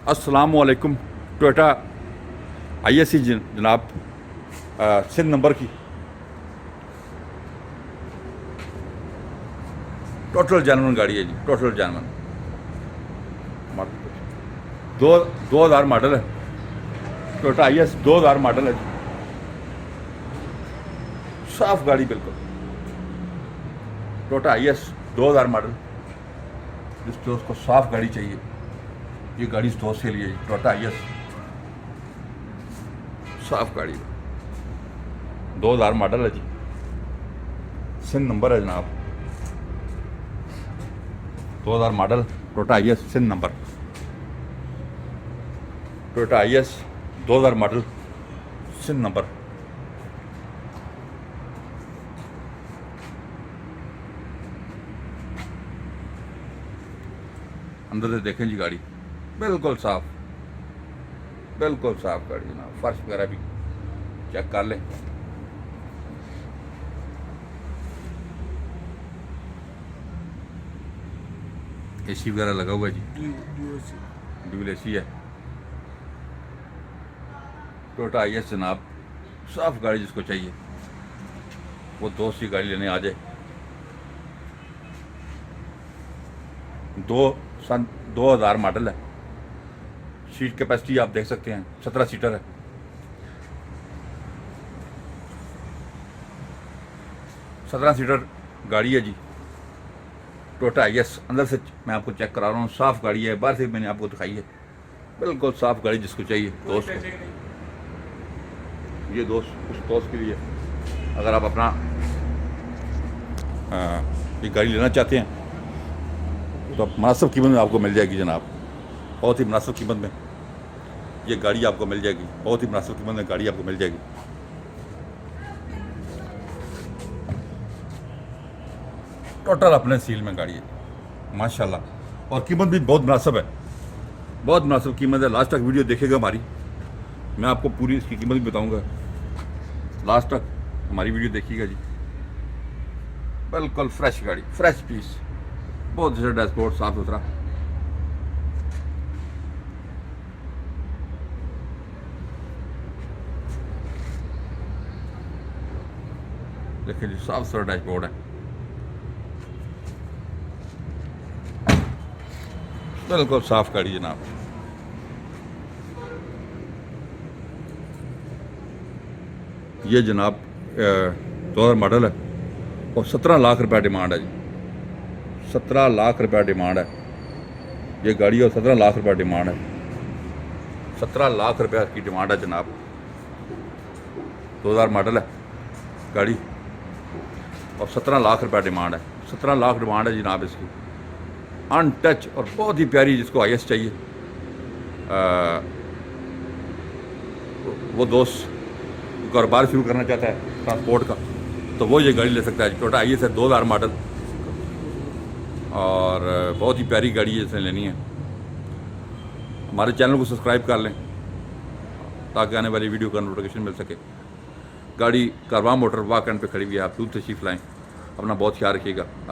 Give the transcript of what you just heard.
अस्सलामुअलैकुम। Toyota ISC जनाब Sindh number की टोटल जानवन गाड़ी है जी, टोटल जानवन। दो 2000 मॉडल है, टोयोटा IS 2000 मॉडल है जी। साफ गाड़ी बिल्कुल, टोयोटा IS 2000 मॉडल। जिस दोस्त को साफ गाड़ी चाहिए, ये गाड़ी इस दोस्त के लिए जी। टोयोटा IS साफ गाड़ी, 2000 मॉडल है जी, सिंध नंबर है जनाब। 2000 model Toyota IS Sindh number, Toyota IS 2000 model Sindh number. अंदर से देखें जी, गाड़ी बिल्कुल साफ, बिल्कुल साफ गाड़ी जनाब। फर्श वगैरह भी चेक कर लें। AC वगैरह लगा हुआ है जी, ड्यूल AC है। टोयोटा IS जनाब, साफ गाड़ी जिसको चाहिए वो दोस्त की गाड़ी लेने आ जाए। सन 2000 मॉडल है। सीट कैपेसिटी आप देख सकते हैं, 17 सीटर है। सत्रह सीटर गाड़ी है जी, टोयोटा IS। अंदर से मैं आपको चेक करा रहा हूँ, साफ गाड़ी है। बाहर से मैंने आपको दिखाई है, बिल्कुल साफ गाड़ी जिसको चाहिए दोस्त को। ये दोस्त उस दोस्त के लिए, अगर आप अपना ये गाड़ी लेना चाहते हैं तो आप मुनासिब कीमत में आपको मिल जाएगी जनाब। बहुत ही मुनासिब कीमत में ये गाड़ी आपको मिल जाएगी, बहुत ही मुनासिब कीमत में गाड़ी आपको मिल जाएगी। टोटल अपने सील में गाड़ी है माशाल्लाह, और कीमत भी बहुत मुनासिब है, बहुत मुनासिब कीमत है। लास्ट तक वीडियो देखेगा हमारी, मैं आपको पूरी इसकी कीमत भी बताऊंगा। लास्ट तक हमारी वीडियो देखिएगा जी। बिल्कुल फ्रेश गाड़ी, फ्रेश पीस, बहुत अच्छा डैशबोर्ड, साफ सुथरा। देखिए जी, साफ सुथरा डैशबोर्ड है, बिल्कुल साफ गाड़ी जनाब। ये जनाब 2000 मॉडल है और 17 लाख रुपया डिमांड है जी। 17 लाख रुपया डिमांड है ये गाड़ी, और 17 लाख रुपया डिमांड है। 17 लाख रुपया की डिमांड है जनाब। 2000 मॉडल है गाड़ी और 17 लाख रुपया डिमांड है। 17 लाख डिमांड है जनाब इसकी, अनटच और बहुत ही प्यारी। जिसको IS चाहिए वो दोस्त कारोबार शुरू करना चाहता है ट्रांसपोर्ट का, तो वो ये गाड़ी ले सकता है। टोयोटा IS है 2000 मॉडल, और बहुत ही प्यारी गाड़ी है, इसने लेनी है। हमारे चैनल को सब्सक्राइब कर लें ताकि आने वाली वीडियो का नोटिफिकेशन मिल सके। गाड़ी कारवां मोटर वाक एंड पे खड़ी हुई है, आप दूर तशरीफ लाएँ। अपना बहुत ख्याल रखिएगा।